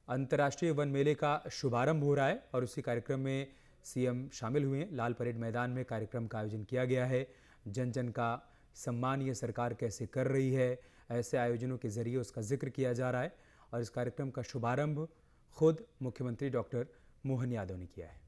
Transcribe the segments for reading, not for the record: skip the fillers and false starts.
अंतर्राष्ट्रीय वन मेले का शुभारंभ हो रहा है और उसी कार्यक्रम में सीएम शामिल हुए हैं। लाल परेड मैदान में कार्यक्रम का आयोजन किया गया है। जन जन का सम्मान ये सरकार कैसे कर रही है, ऐसे आयोजनों के जरिए उसका जिक्र किया जा रहा है और इस कार्यक्रम का शुभारंभ खुद मुख्यमंत्री डॉक्टर मोहन यादव ने किया है।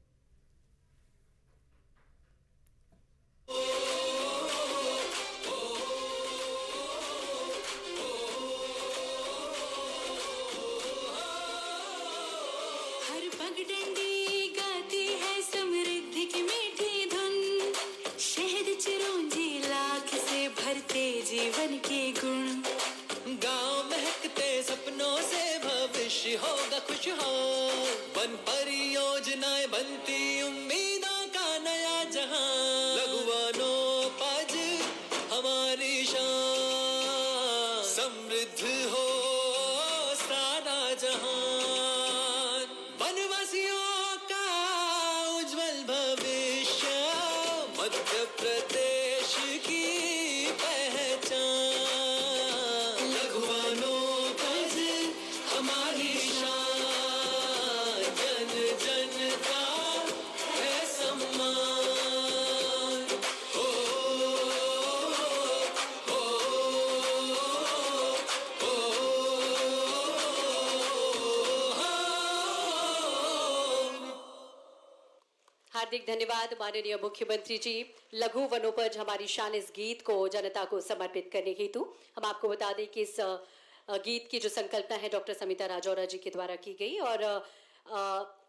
पगडंडी गाती है समृद्धि की मीठी धुन, शहद चिरौंजी लाख से भरते जीवन के गुण। गांव महकते सपनों से भविष्य होगा खुशहाल, वन परियोजनाएं बनती उम्मीदों का नया जहां। लघुवनोपज हमारी शान, समृद्ध हो सारा जहां। वनवासियों का उज्जवल भविष्य, मध्य प्रदेश की पहचान। लघुवनोपज हमारी शान, जन जन का है सम्मान। हो हो हार्दिक धन्यवाद माननीय मुख्यमंत्री जी। लघु वनोपज हमारी शान इस गीत को जनता को समर्पित करने हेतु हम आपको बता दें कि इस गीत की जो संकल्पना है डॉक्टर समिता राजौरा जी के द्वारा की गई और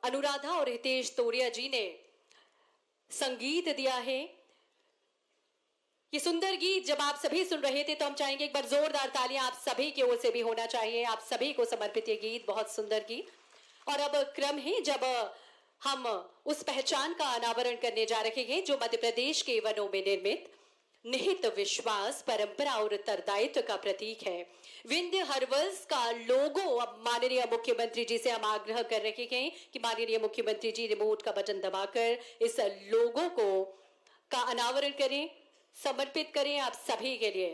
अनुराधा और हितेश तोड़िया जी ने संगीत दिया है। ये सुंदर गीत जब आप सभी सुन रहे थे तो हम चाहेंगे एक बार जोरदार तालियां आप सभी की ओर से भी होना चाहिए। आप सभी को समर्पित ये गीत, बहुत सुंदर गीत। और अब क्रम है जब हम उस पहचान का अनावरण करने जा रहे हैं जो मध्य प्रदेश के वनों में निर्मित निहित विश्वास, परंपरा और उत्तरदायित्व का प्रतीक है। विंध्य हर्बल्स का लोगो अब माननीय मुख्यमंत्री जी से हम आग्रह कर रहे हैं कि माननीय मुख्यमंत्री जी रिमोट का बटन दबाकर इस लोगो को का अनावरण करें, समर्पित करें आप सभी के लिए।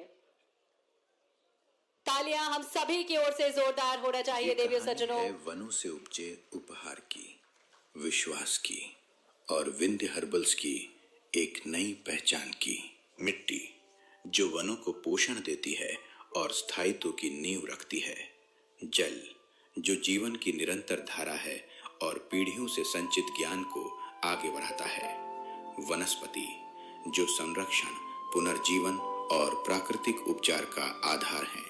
तालियां हम सभी की ओर से जोरदार होना चाहिए। देवियों सज्जनों, वनों से उपजे उपहार की, विश्वास की और विंध्य हर्बल्स की एक नई पहचान की। मिट्टी जो वनों को पोषण देती है और स्थायित्व की नींव रखती है। जल जो जीवन की निरंतर धारा है और पीढ़ियों से संचित ज्ञान को आगे बढ़ाता है। वनस्पति जो संरक्षण, पुनर्जीवन और प्राकृतिक उपचार का आधार है।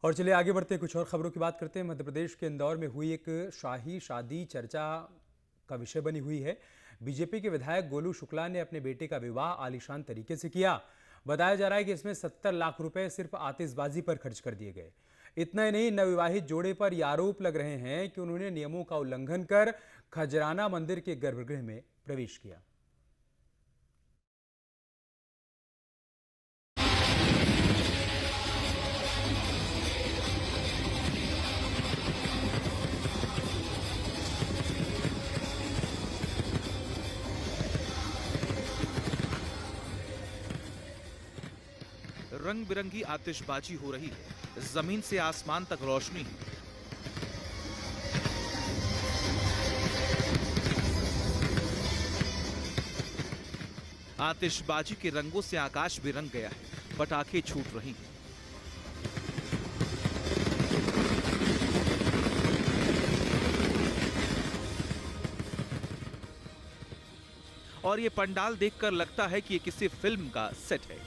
और चलिए आगे बढ़ते हैं, कुछ और खबरों की बात करते हैं। मध्य प्रदेश के इंदौर में हुई एक शाही शादी चर्चा का विषय बनी हुई है। बीजेपी के विधायक गोलू शुक्ला ने अपने बेटे का विवाह आलीशान तरीके से किया। बताया जा रहा है कि इसमें 70 लाख रुपए सिर्फ आतिशबाजी पर खर्च कर दिए गए। इतना ही नहीं, नवविवाहित जोड़े पर यह आरोप लग रहे हैं कि उन्होंने नियमों का उल्लंघन कर खजराना मंदिर के गर्भगृह में प्रवेश किया। रंग बिरंगी आतिशबाजी हो रही है, जमीन से आसमान तक रोशनी है। आतिशबाजी के रंगों से आकाश भी रंग गया है, पटाखे छूट रही हैं। और ये पंडाल देखकर लगता है कि ये किसी फिल्म का सेट है।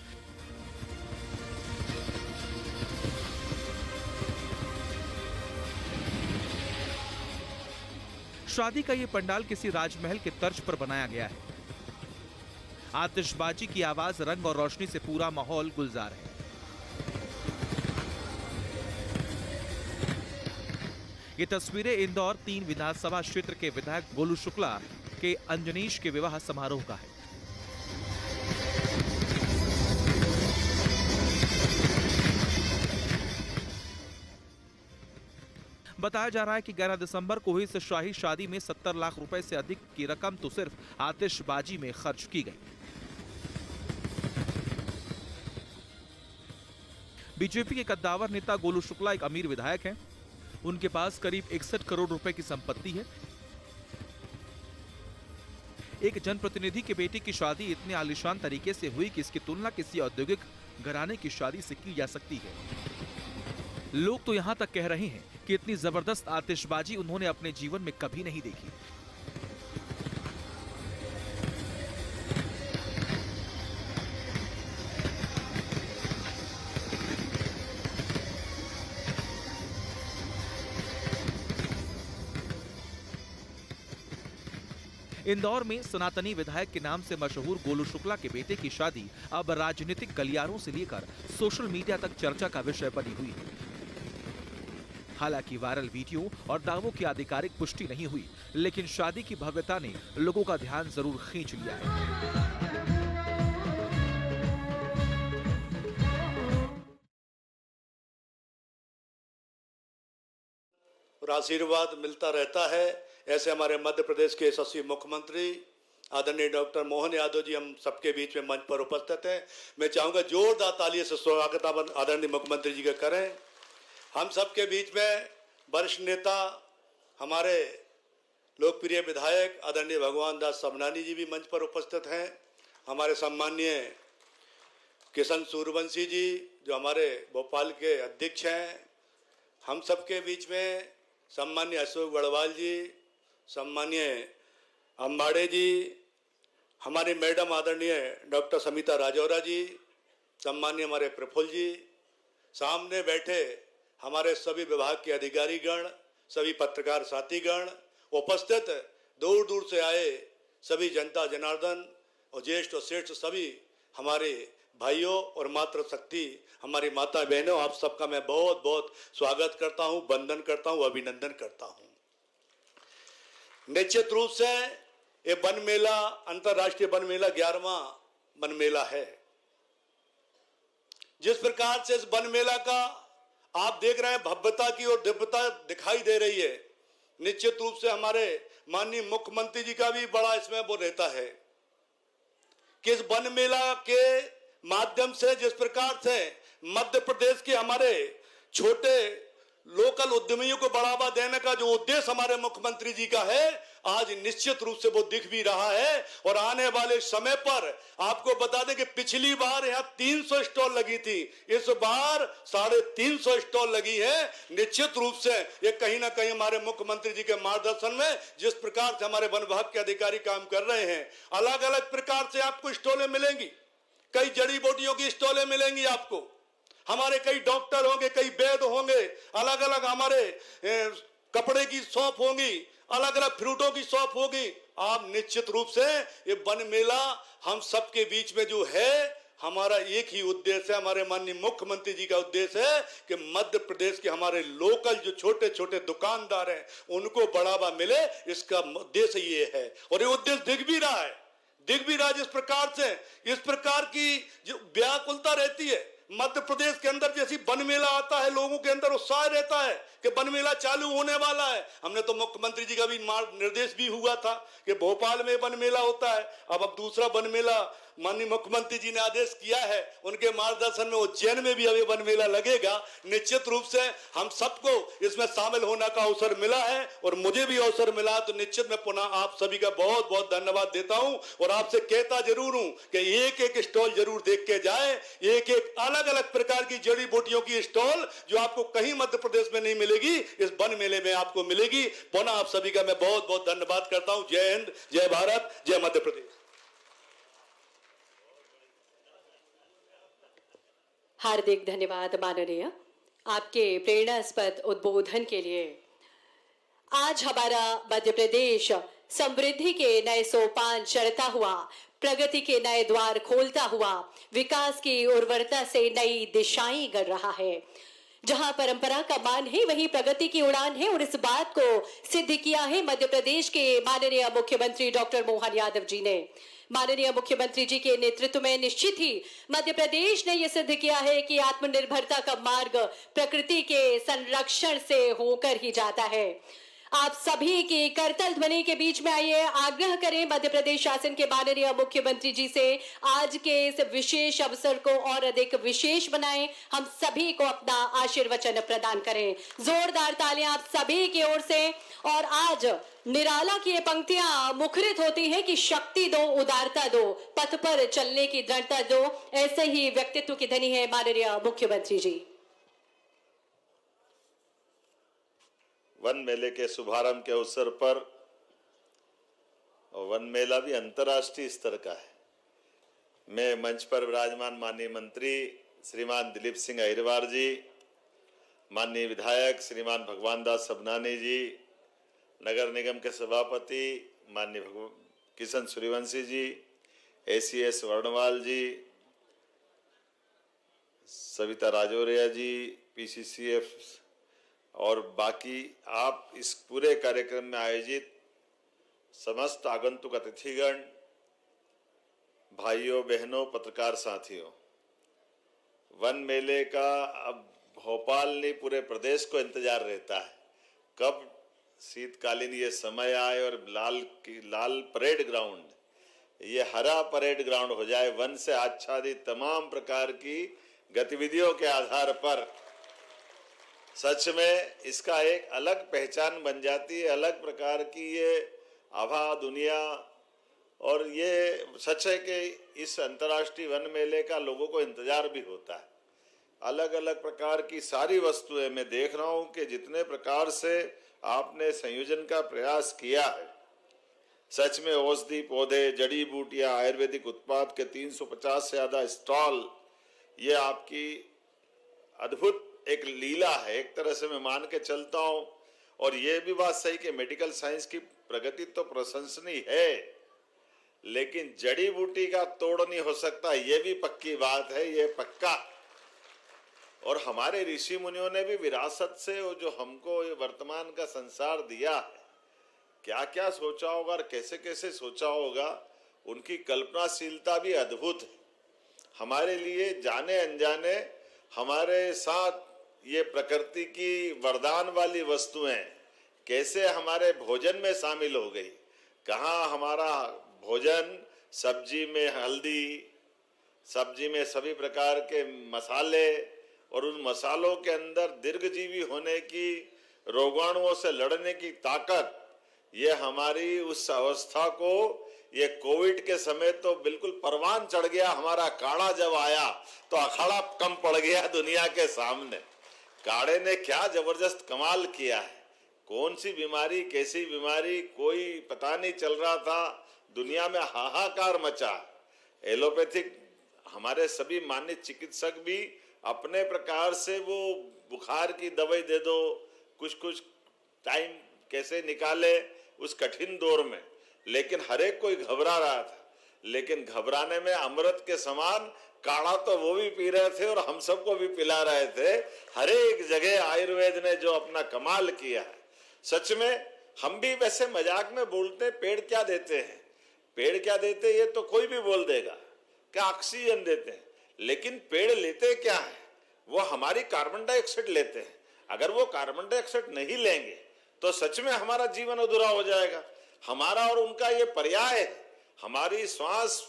शादी का ये पंडाल किसी राजमहल के तर्ज पर बनाया गया है। आतिशबाजी की आवाज, रंग और रोशनी से पूरा माहौल गुलजार है। ये तस्वीरें इंदौर 3 विधानसभा क्षेत्र के विधायक गोलू शुक्ला के अंजनीश के विवाह समारोह का है। बताया जा रहा है कि 11 दिसंबर को हुई इस शाही शादी में 70 लाख रुपए से अधिक की रकम तो सिर्फ आतिशबाजी में खर्च की गई। बीजेपी के कद्दावर नेता गोलू शुक्ला एक अमीर विधायक हैं। उनके पास करीब 61 करोड़ रुपए की संपत्ति है। एक जनप्रतिनिधि के बेटे की शादी इतने आलीशान तरीके से हुई कि इसकी तुलना किसी औद्योगिक घराने की शादी से की जा सकती है। लोग तो यहां तक कह रहे हैं कि इतनी जबरदस्त आतिशबाजी उन्होंने अपने जीवन में कभी नहीं देखी। इंदौर में सनातनी विधायक के नाम से मशहूर गोलू शुक्ला के बेटे की शादी अब राजनीतिक गलियारों से लेकर सोशल मीडिया तक चर्चा का विषय बनी हुई है। हालांकि वायरल वीडियो और दावों की आधिकारिक पुष्टि नहीं हुई, लेकिन शादी की भव्यता ने लोगों का ध्यान जरूर खींच लिया है। और आशीर्वाद मिलता रहता है। ऐसे हमारे मध्य प्रदेश के यशस्वी मुख्यमंत्री आदरणीय डॉक्टर मोहन यादव जी हम सबके बीच में मंच पर उपस्थित हैं। मैं चाहूँगा जोरदार तालियों से स्वागत आदरणीय मुख्यमंत्री जी का करें। हम सबके बीच में वरिष्ठ नेता हमारे लोकप्रिय विधायक आदरणीय भगवान दास सबनानी जी भी मंच पर उपस्थित हैं। हमारे सम्माननीय किशन सूर्यवंशी जी जो हमारे भोपाल के अध्यक्ष हैं। हम सबके बीच में सम्माननीय अशोक गढ़वाल जी, सम्माननीय अंबाड़े जी, हमारी मैडम आदरणीय डॉक्टर समिता राजौरा जी, सम्माननीय हमारे प्रफुल्ल जी, सामने बैठे हमारे सभी विभाग के अधिकारीगण, सभी पत्रकार साथीगण, उपस्थित दूर दूर से आए सभी जनता जनार्दन और ज्येष्ठ और श्रेष्ठ सभी हमारे भाइयों और मातृशक्ति हमारी माता बहनों, आप सबका मैं बहुत बहुत स्वागत करता हूं, वंदन करता हूं, अभिनंदन करता हूं। निश्चित रूप से ये वन मेला अंतर्राष्ट्रीय वन मेला 11वां वन मेला है। जिस प्रकार से इस वन मेला का आप देख रहे हैं भव्यता की और दिव्यता दिखाई दे रही है, निश्चित रूप से हमारे माननीय मुख्यमंत्री जी का भी बड़ा इसमें वो रहता है कि इस वन मेला के माध्यम से जिस प्रकार से मध्य प्रदेश के हमारे छोटे लोकल उद्यमियों को बढ़ावा देने का जो उद्देश्य हमारे मुख्यमंत्री जी का है, आज निश्चित रूप से वो दिख भी रहा है। और आने वाले समय पर आपको बता दें कि पिछली बार यहाँ 300 स्टॉल लगी थी, इस बार 350 स्टॉल लगी है। निश्चित रूप से ये कहीं ना कहीं हमारे मुख्यमंत्री जी के मार्गदर्शन में जिस प्रकार से हमारे वन विभाग के अधिकारी काम कर रहे हैं, अलग अलग प्रकार से आपको स्टॉलें मिलेंगी। कई जड़ी बूटियों की स्टॉलें मिलेंगी आपको, हमारे कई डॉक्टर होंगे, कई वैद्य होंगे, अलग अलग हमारे कपड़े की शॉप होंगी, अलग अलग फ्रूटों की शॉप होगी। आप निश्चित रूप से ये वन मेला हम सबके बीच में जो है, हमारा एक ही उद्देश्य है, हमारे माननीय मुख्यमंत्री जी का उद्देश्य है कि मध्य प्रदेश के हमारे लोकल जो छोटे छोटे दुकानदार हैं उनको बढ़ावा मिले। इसका उद्देश्य ये है और ये उद्देश्य दिख भी रहा है। जिस प्रकार से इस प्रकार की जो व्याकुलता रहती है मध्य प्रदेश के अंदर, जैसी वन मेला आता है लोगों के अंदर उत्साह रहता है कि वन मेला चालू होने वाला है। हमने तो मुख्यमंत्री जी का भी निर्देश भी हुआ था कि भोपाल में वन मेला होता है। अब दूसरा वन मेला माननीय मुख्यमंत्री जी ने आदेश किया है, उनके मार्गदर्शन में उज्जैन में भी अभी वन मेला लगेगा। निश्चित रूप से हम सबको इसमें शामिल होने का अवसर मिला है और मुझे भी अवसर मिला, तो निश्चित मैं पुनः आप सभी का बहुत बहुत धन्यवाद देता हूं और आपसे कहता जरूर हूं कि एक एक स्टॉल जरूर देख के जाए। एक एक अलग अलग प्रकार की जड़ी बूटियों की स्टॉल जो आपको कहीं मध्य प्रदेश में नहीं मिलेगी, इस वन मेले में आपको मिलेगी। पुनः आप सभी का मैं बहुत बहुत धन्यवाद करता हूं। जय हिंद, जय भारत, जय मध्य प्रदेश। हार्दिक धन्यवाद माननीय, आपके प्रेरणास्पद उद्बोधन के लिए। आज हमारा मध्य प्रदेश समृद्धि के नए सोपान चढ़ता हुआ, प्रगति के नए द्वार खोलता हुआ, विकास की उर्वरता से नई दिशाएं गढ़ रहा है। जहां परंपरा का मान है वहीं प्रगति की उड़ान है और इस बात को सिद्ध किया है मध्य प्रदेश के माननीय मुख्यमंत्री डॉक्टर मोहन यादव जी ने। माननीय मुख्यमंत्री जी के नेतृत्व में निश्चित ही मध्य प्रदेश ने यह सिद्ध किया है कि आत्मनिर्भरता का मार्ग प्रकृति के संरक्षण से होकर ही जाता है। आप सभी की करतल ध्वनि के बीच में आइए, आग्रह करें मध्य प्रदेश शासन के माननीय मुख्यमंत्री जी से आज के इस विशेष अवसर को और अधिक विशेष बनाएं, हम सभी को अपना आशीर्वचन प्रदान करें। जोरदार तालियां आप सभी की ओर से। और आज निराला की ये पंक्तियां मुखरित होती हैं कि शक्ति दो, उदारता दो, पथ पर चलने की दृढ़ता दो। ऐसे ही व्यक्तित्व की धनी है माननीय मुख्यमंत्री जी। वन मेले के शुभारंभ के अवसर पर, और वन मेला भी अंतर्राष्ट्रीय स्तर का है, मैं मंच पर विराजमान माननीय मंत्री श्रीमान दिलीप सिंह अहिरवार जी, माननीय विधायक श्रीमान भगवान दास सबनानी जी, नगर निगम के सभापति माननीय किशन सूर्यवंशी जी, ACS वर्णवाल जी, सविता राजौरिया जी, PCCF और बाकी आप इस पूरे कार्यक्रम में आयोजित समस्त आगंतुक अतिथिगण, भाइयों बहनों, पत्रकार साथियों, वन मेले का अब भोपाल नहीं पूरे प्रदेश को इंतजार रहता है कब शीतकालीन ये समय आए और लाल परेड ग्राउंड, ये हरा परेड ग्राउंड हो जाए। वन से आच्छादित तमाम प्रकार की गतिविधियों के आधार पर सच में इसका एक अलग पहचान बन जाती है, अलग प्रकार की ये आभा दुनिया। और ये सच है कि इस अंतर्राष्ट्रीय वन मेले का लोगों को इंतजार भी होता है। अलग अलग प्रकार की सारी वस्तुएं मैं देख रहा हूं कि जितने प्रकार से आपने संयोजन का प्रयास किया है, सच में औषधि पौधे, जड़ी बूटियां, आयुर्वेदिक उत्पाद के 350 से ज्यादा स्टॉल, ये आपकी अद्भुत एक लीला है, एक तरह से मैं मान के चलता हूं। और ये भी बात सही कि मेडिकल साइंस की प्रगति तो प्रशंसनीय है, लेकिन जड़ी बूटी का तोड़ नहीं हो सकता, ये भी पक्की बात है, ये पक्का। और हमारे ऋषि मुनियों ने भी विरासत से वो जो हमको ये वर्तमान का संसार दिया है, क्या क्या सोचा होगा और कैसे कैसे सोचा होगा, उनकी कल्पनाशीलता भी अद्भुत है। हमारे लिए जाने अनजाने हमारे साथ ये प्रकृति की वरदान वाली वस्तुएं कैसे हमारे भोजन में शामिल हो गई। कहाँ हमारा भोजन, सब्जी में हल्दी, सब्जी में सभी प्रकार के मसाले, और उन मसालों के अंदर दीर्घजीवी होने की, रोगाणुओं से लड़ने की ताकत, ये हमारी उस अवस्था को, ये कोविड के समय तो बिल्कुल परवान चढ़ गया। हमारा काढ़ा जब आया तो अखाड़ा कम पड़ गया दुनिया के सामने। काढ़े ने क्या जबरदस्त कमाल किया है, कौन सी बीमारी, कैसी बीमारी, कोई पता नहीं चल रहा था, दुनिया में हाहाकार मचा। एलोपैथिक हमारे सभी मान्य चिकित्सक भी अपने प्रकार से वो बुखार की दवाई दे दो, कुछ कुछ टाइम कैसे निकाले उस कठिन दौर में, लेकिन हर एक कोई घबरा रहा था। लेकिन घबराने में अमृत के समान काढ़ा तो वो भी पी रहे थे और हम सबको भी पिला रहे थे। हर एक जगह आयुर्वेद ने जो अपना कमाल किया है, सच में हम भी वैसे मजाक में बोलते हैं पेड़ क्या देते हैं, पेड़ क्या देते हैं, ये तो कोई भी बोल देगा क्या ऑक्सीजन देते हैं, लेकिन पेड़ लेते क्या है, वो हमारी कार्बन डाइऑक्साइड लेते हैं। अगर वो कार्बन डाइऑक्साइड नहीं लेंगे तो सच में हमारा जीवन अधूरा हो जाएगा। हमारा और उनका ये पर्याय है, हमारी श्वास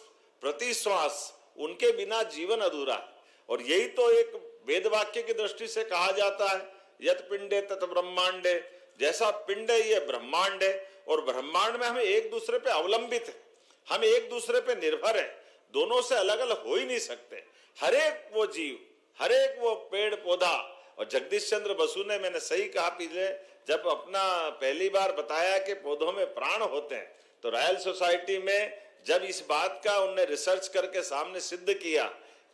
प्रति श्वास, उनके बिना जीवन अधूरा है। और यही तो एक वेद वाक्य की दृष्टि से कहा जाता है, यत पिंडे तत ब्रह्मांडे, जैसा पिंड है ये ब्रह्मांड है। और ब्रह्मांड में हम एक दूसरे पे अवलंबित है, हम एक दूसरे पे निर्भर है, दोनों से अलग अलग हो ही नहीं सकते। हर एक वो जीव, हर एक वो पेड़ पौधा। और जगदीश चंद्र बसु ने, मैंने सही कहा पिछले, जब अपना पहली बार बताया कि पौधों में प्राण होते हैं, तो रॉयल सोसाइटी में जब इस बात का उनने रिसर्च करके सामने सिद्ध किया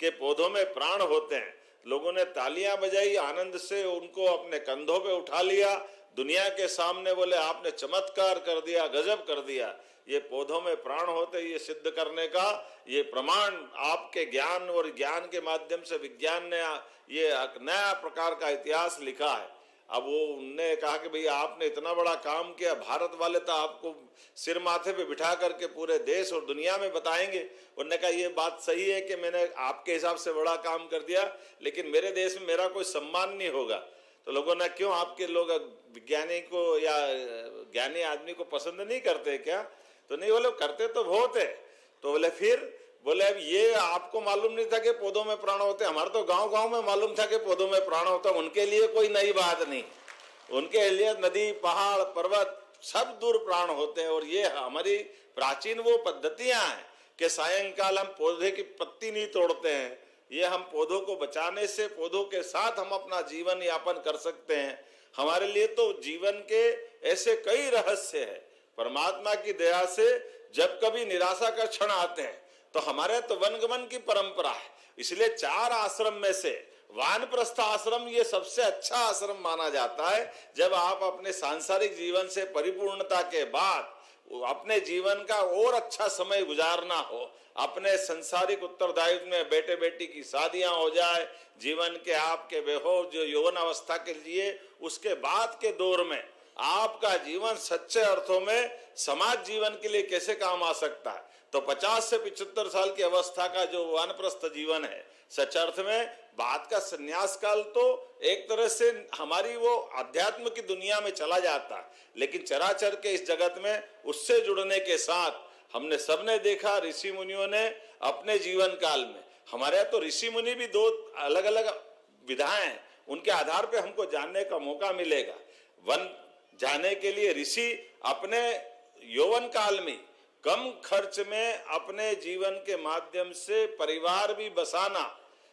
कि पौधों में प्राण होते हैं, लोगों ने तालियां बजाई, आनंद से उनको अपने कंधों पे उठा लिया, दुनिया के सामने बोले आपने चमत्कार कर दिया, गजब कर दिया। ये पौधों में प्राण होते, ये सिद्ध करने का ये प्रमाण आपके ज्ञान और ज्ञान के माध्यम से विज्ञान ने ये नया प्रकार का इतिहास लिखा है। अब वो उनने कहा कि भैया आपने इतना बड़ा काम किया, भारत वाले तो आपको सिर माथे पे बिठा करके पूरे देश और दुनिया में बताएंगे। उन्होंने कहा ये बात सही है कि मैंने आपके हिसाब से बड़ा काम कर दिया, लेकिन मेरे देश में मेरा कोई सम्मान नहीं होगा। तो लोगों ने क्यों आपके लोग विज्ञानी को या ज्ञानी आदमी को पसंद नहीं करते क्या? तो नहीं, बोले करते तो बहुत है। तो बोले फिर बोले अब ये आपको मालूम नहीं था कि पौधों में प्राण होते, हमारे तो गांव गांव में मालूम था कि पौधों में प्राण होता, उनके लिए कोई नई बात नहीं, उनके लिए नदी पहाड़ पर्वत सब दूर प्राण होते हैं। और ये हमारी प्राचीन वो पद्धतियां हैं कि सायंकाल हम पौधे की पत्ती नहीं तोड़ते हैं, ये हम पौधों को बचाने से पौधों के साथ हम अपना जीवन यापन कर सकते हैं। हमारे लिए तो जीवन के ऐसे कई रहस्य हैं। परमात्मा की दया से जब कभी निराशा का क्षण आते हैं तो हमारे तो वनगमन की परंपरा है, इसलिए 4 आश्रम में से वानप्रस्थ आश्रम ये सबसे अच्छा आश्रम माना जाता है। जब आप अपने सांसारिक जीवन से परिपूर्णता के बाद अपने जीवन का और अच्छा समय गुजारना हो, अपने संसारिक उत्तरदायित्व में बेटे बेटी की शादियां हो जाए, जीवन के आपके बेहोश जो यौवन अवस्था के लिए उसके बाद के दौर में आपका जीवन सच्चे अर्थों में समाज जीवन के लिए कैसे काम आ सकता है। तो 50 से 75 साल की अवस्था का जो वानप्रस्थ जीवन है, सच्चे अर्थ में बाद का संन्यास काल तो एक तरह से हमारी वो अध्यात्म की दुनिया में चला जाता है, लेकिन चराचर के इस जगत में उससे जुड़ने के साथ हमने सबने देखा ऋषि मुनियों ने अपने जीवन काल में, हमारे यहाँ तो ऋषि मुनि भी 2 अलग अलग विधाएं हैं, उनके आधार पे हमको जानने का मौका मिलेगा। वन जाने के लिए ऋषि अपने यौवन काल में कम खर्च में अपने जीवन के माध्यम से परिवार भी बसाना,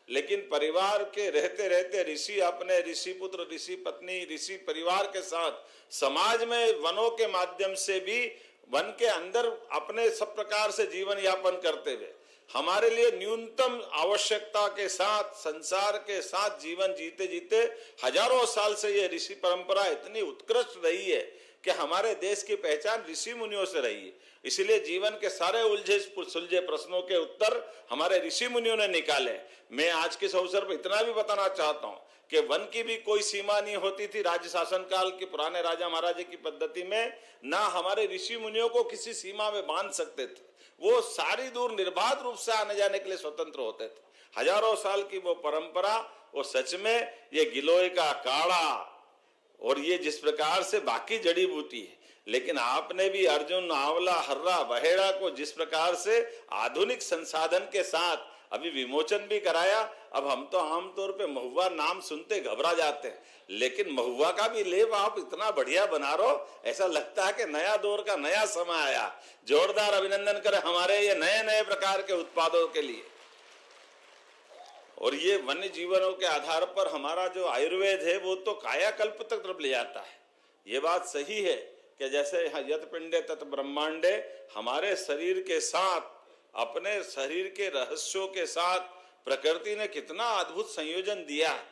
लेकिन परिवार के रहते रहते ऋषि अपने ऋषि पुत्र ऋषि पत्नी ऋषि परिवार के साथ समाज में वनों के माध्यम से भी वन के अंदर अपने सब प्रकार से जीवन यापन करते हुए हमारे लिए न्यूनतम आवश्यकता के साथ संसार के साथ जीवन जीते जीते हजारों साल से ये ऋषि परंपरा इतनी उत्कृष्ट रही है कि हमारे देश की पहचान ऋषि मुनियों से रही है। इसलिए जीवन के सारे उलझे सुलझे प्रश्नों के उत्तर हमारे ऋषि मुनियों ने निकाले। मैं आज के इस अवसर पर इतना भी बताना चाहता हूँ कि वन की भी कोई सीमा नहीं होती थी राज्य शासन काल के पुराने राजा महाराजे की पद्धति में, ना हमारे ऋषि मुनियों को किसी सीमा में बांध सकते थे, वो सारी दूर निर्बाध रूप से आने जाने के लिए स्वतंत्र होते थे। हजारों साल की वो परंपरा, वो सच में ये गिलोय का काढ़ा और ये जिस प्रकार से बाकी जड़ी बूटी है, लेकिन आपने भी अर्जुन आंवला हर्रा बहेड़ा को जिस प्रकार से आधुनिक संसाधन के साथ अभी विमोचन भी कराया। अब हम तो आमतौर पे महुआ नाम सुनते घबरा जाते हैं, लेकिन महुआ का भी लेप आप इतना बढ़िया बना रहो, ऐसा लगता है कि नया दौर का नया समय आया। जोरदार अभिनंदन करें हमारे ये नए नए प्रकार के उत्पादों के लिए। और ये वन्य जीवनों के आधार पर हमारा जो आयुर्वेद है वो तो कायाकल्प तक तरफ ले जाता है। ये बात सही है कि जैसे यत पिंडे तत् ब्रह्मांडे, हमारे शरीर के साथ अपने शरीर के रहस्यों के साथ प्रकृति ने कितना अद्भुत संयोजन दिया है।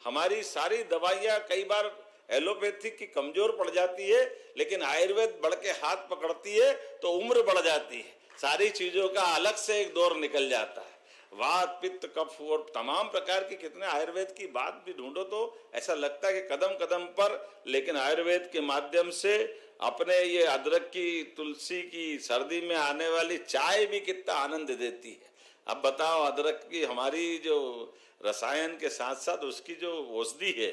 हमारी सारी दवाइयां कई बार एलोपैथिक की कमजोर पड़ जाती है, लेकिन आयुर्वेद बढ़ के हाथ पकड़ती है तो उम्र बढ़ जाती है, सारी चीजों का अलग से एक दौर निकल जाता है। वात पित्त कफ और तमाम प्रकार की कितने आयुर्वेद की बात भी ढूंढो तो ऐसा लगता है कि कदम कदम पर, लेकिन आयुर्वेद के माध्यम से अपने ये अदरक की तुलसी की सर्दी में आने वाली चाय भी कितना आनंद देती है। अब बताओ अदरक की हमारी जो रसायन के साथ साथ उसकी जो औषधि है,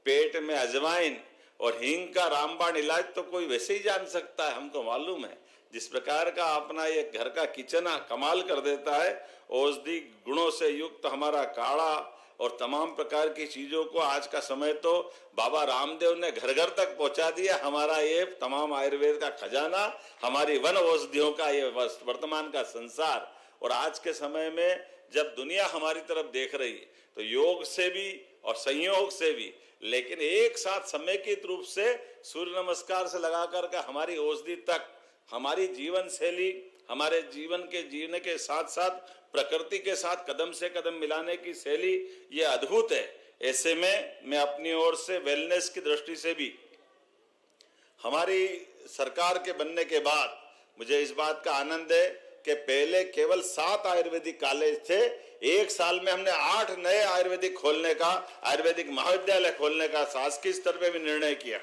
पेट में अजवाइन और हींग का रामबाण इलाज तो कोई वैसे ही जान सकता है, हमको मालूम है। जिस प्रकार का अपना ये घर का किचन कमाल कर देता है, औषधि गुणों से युक्त हमारा काढ़ा और तमाम प्रकार की चीजों को आज का समय तो बाबा रामदेव ने घर घर तक पहुंचा दिया। हमारा ये तमाम आयुर्वेद का खजाना, हमारी वन औषधियों का ये वर्तमान का संसार। और आज के समय में जब दुनिया हमारी तरफ देख रही है तो योग से भी और संयोग से भी, लेकिन एक साथ समेकित रूप से सूर्य नमस्कार से लगा करके हमारी औषधि तक, हमारी जीवन शैली, हमारे जीवन के जीने के साथ साथ प्रकृति के साथ कदम से कदम मिलाने की शैली ये अद्भुत है। ऐसे में मैं अपनी ओर से वेलनेस की दृष्टि से भी हमारी सरकार के बनने के बाद मुझे इस बात का आनंद है कि पहले केवल 7 आयुर्वेदिक कॉलेज थे, एक साल में हमने 8 नए आयुर्वेदिक खोलने का, आयुर्वेदिक महाविद्यालय खोलने का शासकीय स्तर पे भी निर्णय किया।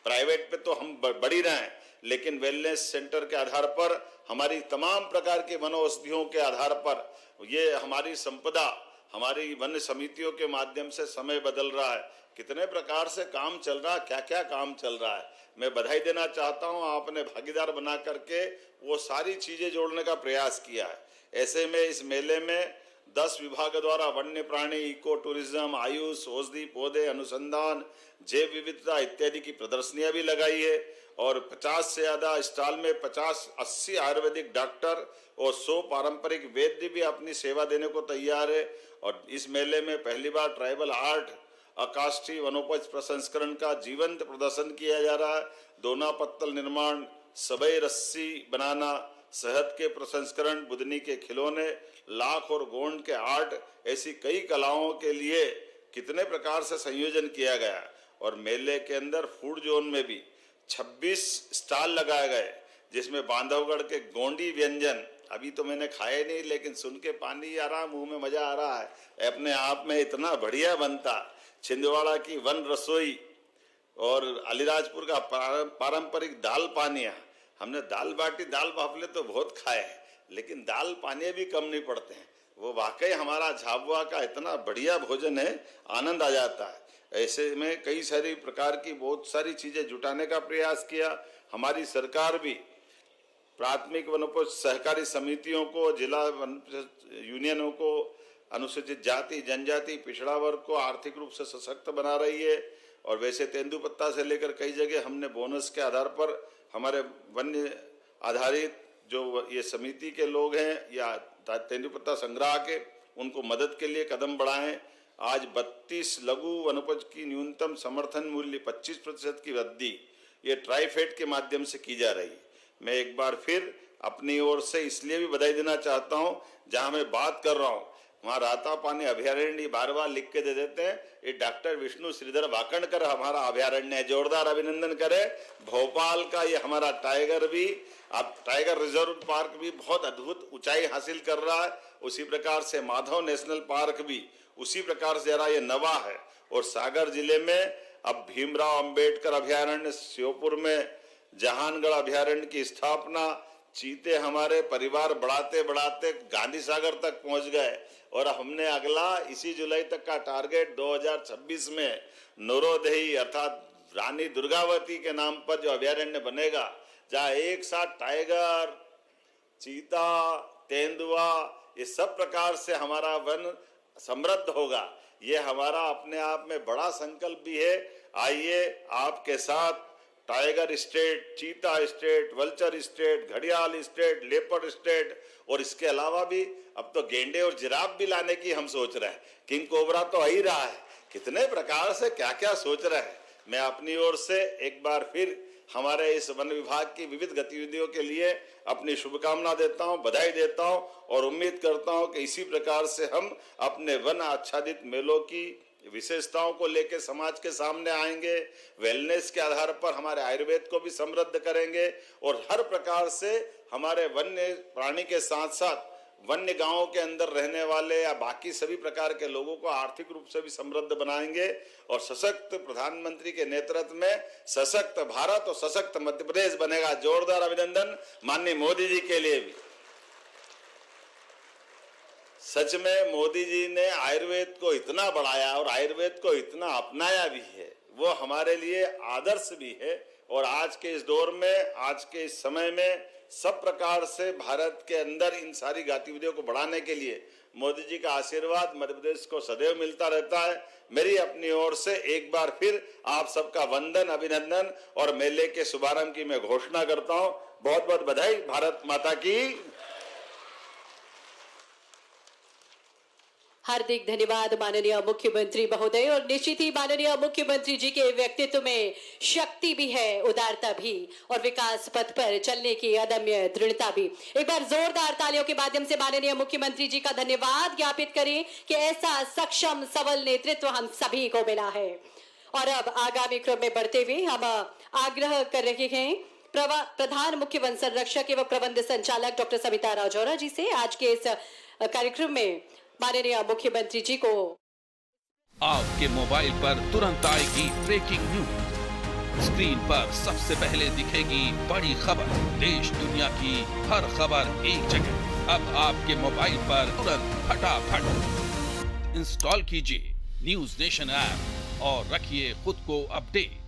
प्राइवेट पे तो हम बढ़ी रहे हैं, लेकिन वेलनेस सेंटर के आधार पर, हमारी तमाम प्रकार की मनोऔषधियों के आधार पर ये हमारी संपदा, हमारी वन समितियों के माध्यम से समय बदल रहा है, कितने प्रकार से काम चल रहा है, क्या क्या काम चल रहा है। मैं बधाई देना चाहता हूं, आपने भागीदार बना करके वो सारी चीजें जोड़ने का प्रयास किया है। ऐसे में इस मेले में 10 विभाग द्वारा वन्य प्राणी, इको टूरिज्म, आयुष, औषधि, पौधे, अनुसंधान, जैव विविधता इत्यादि की प्रदर्शनियां भी लगाई है और 50 से ज्यादा स्टॉल में 50-80 आयुर्वेदिक डॉक्टर और 100 पारंपरिक वैद्य भी अपनी सेवा देने को तैयार है। और इस मेले में पहली बार ट्राइबल आर्ट, अकाष्ठी वनोपज प्रसंस्करण का जीवंत प्रदर्शन किया जा रहा है। दोना पत्तल निर्माण, सबई रस्सी बनाना, शहद के प्रसंस्करण, बुदनी के खिलौने, लाख और गोंड के आर्ट, ऐसी कई कलाओं के लिए कितने प्रकार से संयोजन किया गया। और मेले के अंदर फूड जोन में भी 26 स्टॉल लगाए गए, जिसमें बांधवगढ़ के गोंडी व्यंजन, अभी तो मैंने खाए नहीं लेकिन सुन के पानी आ रहा, मुंह में मजा आ रहा है, अपने आप में इतना बढ़िया बनता। छिंदवाड़ा की वन रसोई और अलीराजपुर का पारंपरिक दाल पानिया। हमने दाल बाटी, दाल बाफले तो बहुत खाए हैं, लेकिन दाल पानिया भी कम नहीं पड़ते हैं। वो वाकई हमारा झाबुआ का इतना बढ़िया भोजन है, आनंद आ जाता है। ऐसे में कई सारी प्रकार की बहुत सारी चीजें जुटाने का प्रयास किया। हमारी सरकार भी प्राथमिक वनोपज सहकारी समितियों को, जिला वन यूनियनों को, अनुसूचित जाति, जनजाति, पिछड़ा वर्ग को आर्थिक रूप से सशक्त बना रही है। और वैसे तेंदुपत्ता से लेकर कई जगह हमने बोनस के आधार पर हमारे वन्य आधारित जो ये समिति के लोग हैं या तेंदुपत्ता संग्रह के, उनको मदद के लिए कदम बढ़ाएं। आज 32 लघु वनोपज की न्यूनतम समर्थन मूल्य 25% की वृद्धि ये ट्राइफेड के माध्यम से की जा रही है। मैं एक बार फिर अपनी ओर से इसलिए भी बधाई देना चाहता हूं, जहां मैं बात कर रहा हूं वहां रातापानी अभयारण्य बार-बार लिख के दे देते हैं। ये डॉक्टर विष्णु श्रीधर वाकणकर हमारा अभयारण्य है, जोरदार अभिनंदन करें। भोपाल का ये हमारा टाइगर भी, अब टाइगर रिजर्व पार्क भी बहुत अद्भुत ऊंचाई हासिल कर रहा है। उसी प्रकार से माधव नेशनल पार्क भी उसी प्रकार से जरा ये नवा है। और सागर जिले में अब भीमराव अंबेडकर अभयारण्य, श्योपुर में जहानगढ़ अभयारण्य की स्थापना, चीते हमारे परिवार बढ़ाते बढ़ाते गांधी सागर तक पहुंच गए। और हमने अगला इसी जुलाई तक का टारगेट 2026 में नौरोदही अर्थात रानी दुर्गावती के नाम पर जो अभयारण्य बनेगा, जहाँ एक साथ टाइगर, चीता, तेंदुआ, ये सब प्रकार से हमारा वन समृद्ध होगा। ये हमारा अपने आप में बड़ा संकल्प भी है। आइए आपके साथ टाइगर स्टेट, चीता स्टेट, वल्चर स्टेट, घड़ियाल स्टेट, लेपर्ड स्टेट और इसके अलावा भी अब तो गेंडे और जिराफ भी लाने की हम सोच रहे हैं। किंग कोबरा तो आ ही रहा है, कितने प्रकार से क्या क्या सोच रहे हैं। मैं अपनी ओर से एक बार फिर हमारे इस वन विभाग की विविध गतिविधियों के लिए अपनी शुभकामना देता हूं, बधाई देता हूं और उम्मीद करता हूं कि इसी प्रकार से हम अपने वन आच्छादित मेलों की विशेषताओं को लेकर समाज के सामने आएंगे। वेलनेस के आधार पर हमारे आयुर्वेद को भी समृद्ध करेंगे और हर प्रकार से हमारे वन्य प्राणी के साथ साथ वन्य गांवों के अंदर रहने वाले या बाकी सभी प्रकार के लोगों को आर्थिक रूप से भी समृद्ध बनाएंगे। और सशक्त प्रधानमंत्री के नेतृत्व में सशक्त भारत और सशक्त मध्य प्रदेश बनेगा। जोरदार अभिनंदन माननीय मोदी जी के लिए भी। सच में मोदी जी ने आयुर्वेद को इतना बढ़ाया और आयुर्वेद को इतना अपनाया भी है, वो हमारे लिए आदर्श भी है। और आज के इस दौर में, आज के इस समय में सब प्रकार से भारत के अंदर इन सारी गतिविधियों को बढ़ाने के लिए मोदी जी का आशीर्वाद मध्य प्रदेश को सदैव मिलता रहता है। मेरी अपनी ओर से एक बार फिर आप सबका वंदन, अभिनंदन और मेले के शुभारंभ की मैं घोषणा करता हूं। बहुत बहुत बधाई। भारत माता की। हार्दिक धन्यवाद माननीय मुख्यमंत्री महोदय। और निश्चित ही माननीय मुख्यमंत्री जी के व्यक्तित्व में शक्ति भी है, उदारता भी और विकास पथ पर चलने की अदम्य दृढ़ता भी। एक बार जोरदार तालियों के माध्यम से माननीय मुख्यमंत्री जी का धन्यवाद ज्ञापित करें कि ऐसा सक्षम सबल नेतृत्व हम सभी को मिला है। और अब आगामी क्रम में बढ़ते हुए हम आग्रह कर रहे हैं प्रधान मुख्य वन संरक्षक एवं प्रबंध संचालक डॉक्टर सविता राजौरा जी से आज के इस कार्यक्रम में माननीय मुख्यमंत्री जी को। आपके मोबाइल पर तुरंत आएगी ब्रेकिंग न्यूज। स्क्रीन पर सबसे पहले दिखेगी बड़ी खबर। देश दुनिया की हर खबर एक जगह। अब आपके मोबाइल पर तुरंत फटाफट इंस्टॉल कीजिए न्यूज नेशन ऐप और रखिए खुद को अपडेट।